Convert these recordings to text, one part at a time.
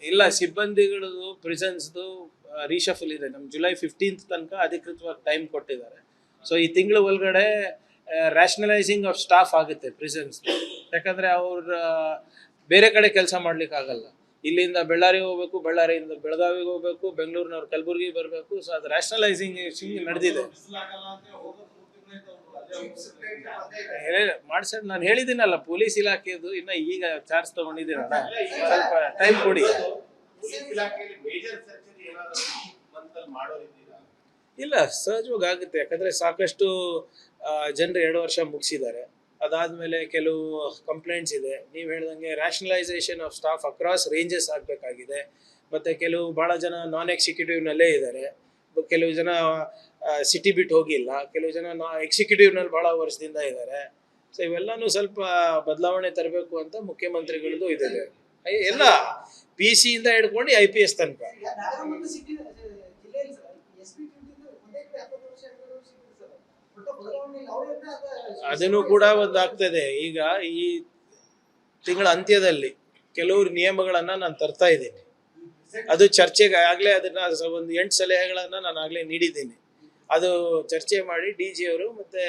ಇಲ್ಲ, ಸಿಬ್ಬಂದಿಗಳದು ಪ್ರಿಸನ್ಸ್ದು ರೀಶಫಲ್ ಇದೆ. ನಮ್ಮ ಜುಲೈ 15 ತನಕ ಅಧಿಕೃತವಾಗಿ ಟೈಮ್ ಕೊಟ್ಟಿದ್ದಾರೆ. ಸೊ ಈ ತಿಂಗಳ ಒಳಗಡೆ ರ್ಯಾಷನಲೈಸಿಂಗ್ ಆಫ್ ಸ್ಟಾಫ್ ಆಗುತ್ತೆ ಪ್ರಿಸನ್ಸ್. ಯಾಕಂದರೆ ಅವ್ರ ಬೇರೆ ಕಡೆ ಕೆಲಸ ಮಾಡ್ಲಿಕ್ಕೆ ಆಗಲ್ಲ. ಇಲ್ಲಿಂದ ಬಳ್ಳಾರಿಗೆ ಹೋಗ್ಬೇಕು, ಬಳ್ಳಾರಿಯಿಂದ ಬೆಳಗಾವಿಗೆ ಹೋಗ್ಬೇಕು, ಬೆಂಗಳೂರಿನವ್ರು ಕಲಬುರ್ಗಿಗೆ ಬರಬೇಕು. ಸೊ ಅದು ರ್ಯಾಷನಲೈಸಿಂಗ್ ನಡೆದಿದೆ. ಮಾಡ್ಸೋದು ನಾನು ಹೇಳಿದ್ದೀನಲ್ಲ, ಪೊಲೀಸ್ ಇಲಾಖೆದು ಇನ್ನು ಈಗ ಚಾರ್ಜ್ ತಗೊಂಡಿದ್ದೀನಲ್ಲ, ಸ್ವಲ್ಪ ಟೈಮ್ ಕೊಡಿ. ಇಲ್ಲ, ಸಹಜವಾಗಿ ಆಗುತ್ತೆ. ಯಾಕಂದರೆ ಸಾಕಷ್ಟು ಜನರು 2 ವರ್ಷ ಮುಗಿಸಿದ್ದಾರೆ. ಅದಾದಮೇಲೆ ಕೆಲವು ಕಂಪ್ಲೇಂಟ್ಸ್ ಇದೆ. ನೀವು ಹೇಳ್ದಂಗೆ rationalisation of staff across ranges ಆಗಬೇಕಾಗಿದೆ. ಮತ್ತು ಕೆಲವು ಭಾಳ ಜನ ನಾನ್ ಎಕ್ಸಿಕ್ಯೂಟಿವ್ನಲ್ಲೇ ಇದ್ದಾರೆ. ಕೆಲವು ಜನ ಸಿಟಿ ಬಿಟ್ಟು ಹೋಗಿಲ್ಲ. ಕೆಲವು ಜನ ಎಕ್ಸಿಕ್ಯೂಟಿವ್ನಲ್ಲಿ ಭಾಳ ವರ್ಷದಿಂದ ಇದ್ದಾರೆ. ಸೊ ಇವೆಲ್ಲನೂ ಸ್ವಲ್ಪ ಬದಲಾವಣೆ ತರಬೇಕು ಅಂತ ಮುಖ್ಯಮಂತ್ರಿಗಳದ್ದು ಇದೆ. ಎಲ್ಲ PC ಇಂದ ಹಿಡ್ಕೊಂಡು IPS ತನಕ. ಅದನ್ನು ಕೂಡ ಒಂದು ಆಗ್ತದೆ. ಈಗ ಈ ತಿಂಗಳ ಅಂತ್ಯದಲ್ಲಿ ಕೆಲವರು ನಿಯಮಗಳನ್ನ ನಾನು ತರ್ತಾ ಇದ್ದೀನಿ. ಅದು ಚರ್ಚೆಗೆ ಆಗಲೇ ಅದನ್ನ ಒಂದು 8 ಸಲಹೆಗಳನ್ನ ನಾನು ಆಗಲೇ ನೀಡಿದ್ದೀನಿ. ಅದು ಚರ್ಚೆ ಮಾಡಿ DG ಅವರು ಮತ್ತೆ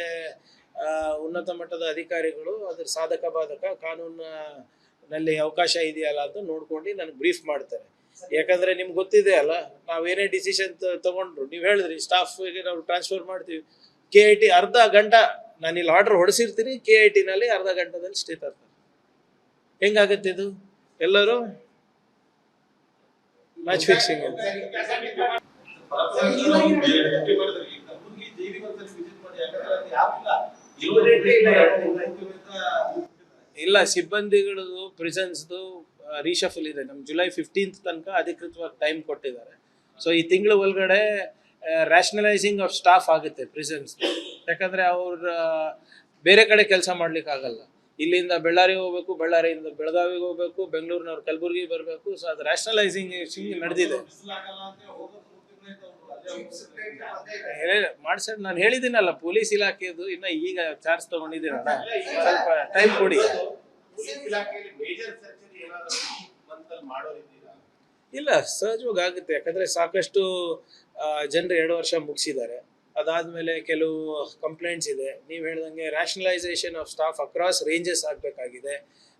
ಉನ್ನತ ಮಟ್ಟದ ಅಧಿಕಾರಿಗಳು ಅದ್ರ ಸಾಧಕ ಬಾಧಕ ಕಾನೂನಿನಲ್ಲಿ ಅವಕಾಶ ಇದೆಯಲ್ಲ ಅಂತ ನೋಡ್ಕೊಂಡು ನನಗೆ ಬ್ರೀಫ್ ಮಾಡ್ತಾರೆ. ಯಾಕಂದ್ರೆ ನಿಮ್ಗೆ ಗೊತ್ತಿದೆ ಅಲ್ಲ, ನಾವೇನೇ ಡಿಸಿಷನ್ ತಗೊಂಡ್ರು, ನೀವು ಹೇಳಿದ್ರಿ ಸ್ಟಾಫ್ಗೆ ನಾವು ಟ್ರಾನ್ಸ್ಫರ್ ಮಾಡ್ತೀವಿ. KIT ಅರ್ಧ ಗಂಟೆ ನಾನು ಇಲ್ಲಿ ಆರ್ಡರ್ ಹೊಡಿಸಿರ್ತೀನಿ, KIT ನಲ್ಲಿ ಅರ್ಧ ಗಂಟೆದಲ್ಲಿ ಸ್ಟೇ ತರ್ತಾರೆ. ಹೆಂಗಾಗತ್ತೆ ಇದು? ಎಲ್ಲರೂ ಮ್ಯಾಚ್ ಫಿಕ್ಸಿಂಗ್. ಇಲ್ಲ, ಸಿಬ್ಬಂದಿಗಳದು ಪ್ರಿಸನ್ಸ್ದು ರೀಶಫಲ್ ಇದೆ. ನಮ್ಮ ಜುಲೈ 15 ತನಕ ಅಧಿಕೃತವಾಗಿ ಟೈಮ್ ಕೊಟ್ಟಿದ್ದಾರೆ. ಸೊ ಈ ತಿಂಗಳ ಒಳಗಡೆ ರ್ಯಾಷನಲೈಸಿಂಗ್ ಆಫ್ ಸ್ಟಾಫ್ ಆಗುತ್ತೆ ಪ್ರಿಸನ್ಸ್. ಯಾಕಂದರೆ ಅವ್ರ ಬೇರೆ ಕಡೆ ಕೆಲಸ ಮಾಡ್ಲಿಕ್ಕೆ ಆಗಲ್ಲ. ಇಲ್ಲಿಂದ ಬಳ್ಳಾರಿಗೆ ಹೋಗ್ಬೇಕು, ಬಳ್ಳಾರಿಯಿಂದ ಬೆಳಗಾವಿಗೆ ಹೋಗ್ಬೇಕು, ಬೆಂಗಳೂರಿನವ್ರು ಕಲಬುರ್ಗಿಗೆ ಬರಬೇಕು. ಸೊ ಅದು ರ್ಯಾಷನಲೈಸಿಂಗ್ ನಡೆದಿದೆ. ಮಾಡ್ಸೋದು ನಾನು ಹೇಳಿದ್ದೀನಲ್ಲ, ಪೊಲೀಸ್ ಇಲಾಖೆದು ಇನ್ನು ಈಗ ಚಾರ್ಜ್ ತಗೊಂಡಿದ್ದೀನಲ್ಲ, ಸ್ವಲ್ಪ ಟೈಮ್ ಕೊಡಿ. ಇಲ್ಲ, ಸಹಜವಾಗಿ ಆಗುತ್ತೆ. ಯಾಕಂದರೆ ಸಾಕಷ್ಟು ಜನರು 2 ವರ್ಷ ಮುಗಿಸಿದ್ದಾರೆ. ಅದಾದಮೇಲೆ ಕೆಲವು ಕಂಪ್ಲೇಂಟ್ಸ್ ಇದೆ. ನೀವು ಹೇಳ್ದಂಗೆ rationalisation of staff across ranges ಆಗಬೇಕಾಗಿದೆ.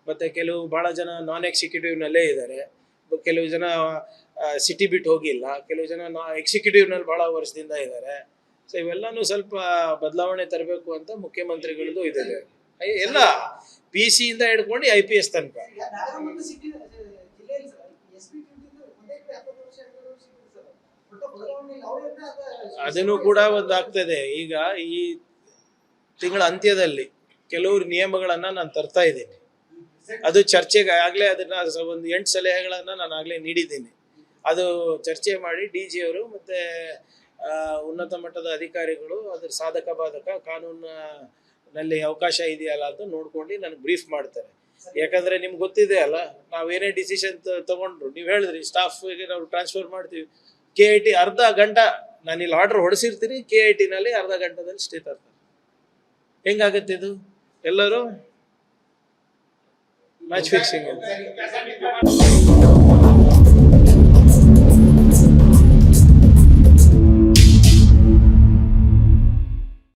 ಮತ್ತು ಕೆಲವು ಭಾಳ ಜನ ನಾನ್ ಎಕ್ಸಿಕ್ಯೂಟಿವ್ನಲ್ಲೇ ಇದ್ದಾರೆ. ಕೆಲವು ಜನ ಸಿಟಿ ಬಿಟ್ಟು ಹೋಗಿಲ್ಲ. ಕೆಲವು ಜನ ಎಕ್ಸಿಕ್ಯೂಟಿವ್ನಲ್ಲಿ ಭಾಳ ವರ್ಷದಿಂದ ಇದ್ದಾರೆ. ಸೊ ಇವೆಲ್ಲನೂ ಸ್ವಲ್ಪ ಬದಲಾವಣೆ ತರಬೇಕು ಅಂತ ಮುಖ್ಯಮಂತ್ರಿಗಳದ್ದು ಇದೆ. ಎಲ್ಲ PC ಇಂದ ಹಿಡ್ಕೊಂಡು IPS ತನಕ. ಅದನ್ನು ಕೂಡ ಒಂದು ಆಗ್ತದೆ. ಈಗ ಈ ತಿಂಗಳ ಅಂತ್ಯದಲ್ಲಿ ಕೆಲವರು ನಿಯಮಗಳನ್ನ ನಾನು ತರ್ತಾ ಇದ್ದೀನಿ. ಅದು ಚರ್ಚೆಗೆ ಆಗಲೇ ಅದನ್ನ ಒಂದು 8 ಸಲಹೆಗಳನ್ನ ನಾನು ಆಗಲೇ ನೀಡಿದ್ದೀನಿ. ಅದು ಚರ್ಚೆ ಮಾಡಿ DG ಅವರು ಮತ್ತೆ ಉನ್ನತ ಮಟ್ಟದ ಅಧಿಕಾರಿಗಳು ಅದ್ರ ಸಾಧಕ ಬಾಧಕ ಕಾನೂನಿನಲ್ಲಿ ಅವಕಾಶ ಇದೆಯಲ್ಲ ಅಂತ ನೋಡ್ಕೊಂಡು ನನಗೆ ಬ್ರೀಫ್ ಮಾಡ್ತಾರೆ. ಯಾಕಂದ್ರೆ ನಿಮ್ಗೆ ಗೊತ್ತಿದೆ ಅಲ್ಲ, ನಾವೇನೇ ಡಿಸಿಷನ್ ತಗೊಂಡ್ರು, ನೀವು ಹೇಳಿದ್ರಿ ಸ್ಟಾಫ್ಗೆ ನಾವು ಟ್ರಾನ್ಸ್ಫರ್ ಮಾಡ್ತೀವಿ. KIT ಅರ್ಧ ಗಂಟೆ ನಾನು ಇಲ್ಲಿ ಆರ್ಡರ್ ಹೊಡಿಸಿರ್ತೀನಿ, KIT ನಲ್ಲಿ ಅರ್ಧ ಗಂಟೆದಲ್ಲಿ ಸ್ಟೇ ತರ್ತಾರೆ. ಹೆಂಗಾಗತ್ತೆ ಇದು? ಎಲ್ಲರೂ ಮ್ಯಾಚ್ ಫಿಕ್ಸಿಂಗ್.